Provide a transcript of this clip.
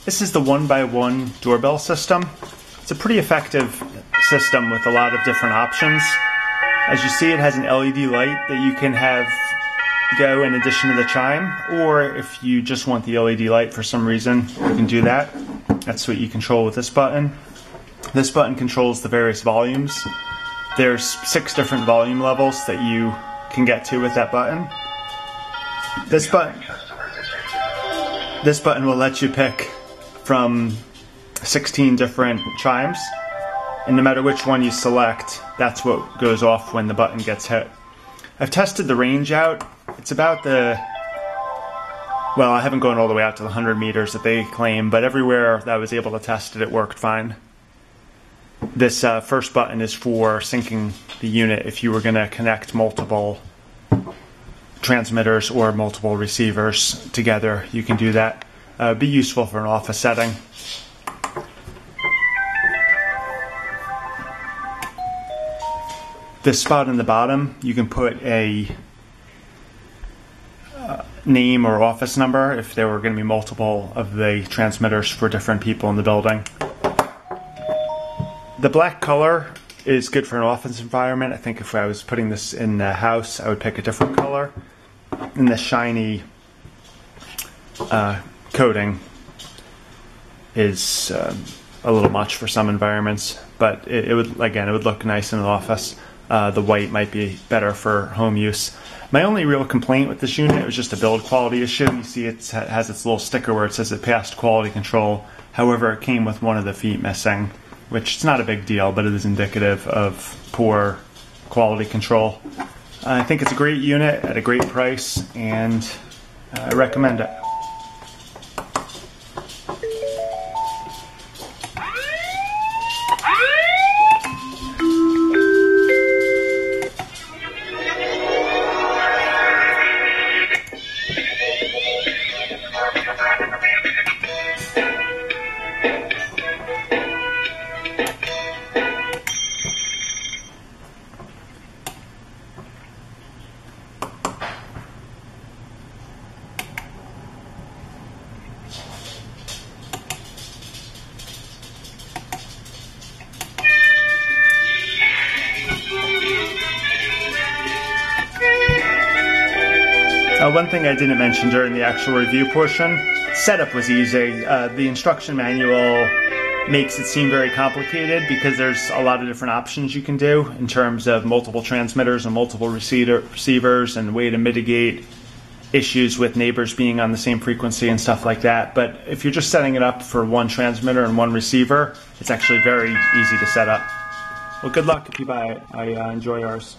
This is the 1x1 doorbell system. It's a pretty effective system with a lot of different options. As you see, it has an LED light that you can have go in addition to the chime, or if you just want the LED light for some reason, you can do that. That's what you control with this button. This button controls the various volumes. There's 6 different volume levels that you can get to with that button. This button will let you pick from 16 different chimes, and no matter which one you select, that's what goes off when the button gets hit. I've tested the range out. It's about well, I haven't gone all the way out to the 100 meters that they claim, but everywhere that I was able to test it, it worked fine. This first button is for syncing the unit. If you were going to connect multiple transmitters or multiple receivers together, you can do that. Be useful for an office setting. This spot in the bottom, you can put a name or office number if there were going to be multiple of the transmitters for different people in the building. The black color is good for an office environment. I think if I was putting this in the house, I would pick a different color. And the shiny coating is a little much for some environments, but it would look nice in an office. The white might be better for home use. My only real complaint with this unit was just a build quality issue. You see it has its little sticker where it says it passed quality control. However, it came with one of the feet missing, which is not a big deal, but it is indicative of poor quality control. I think it's a great unit at a great price, and I recommend it. One thing I didn't mention during the actual review portion, setup was easy. The instruction manual makes it seem very complicated because there's a lot of different options you can do in terms of multiple transmitters and multiple receivers and way to mitigate issues with neighbors being on the same frequency and stuff like that. But if you're just setting it up for one transmitter and one receiver, it's actually very easy to set up. Well, good luck if you buy it. I enjoy ours.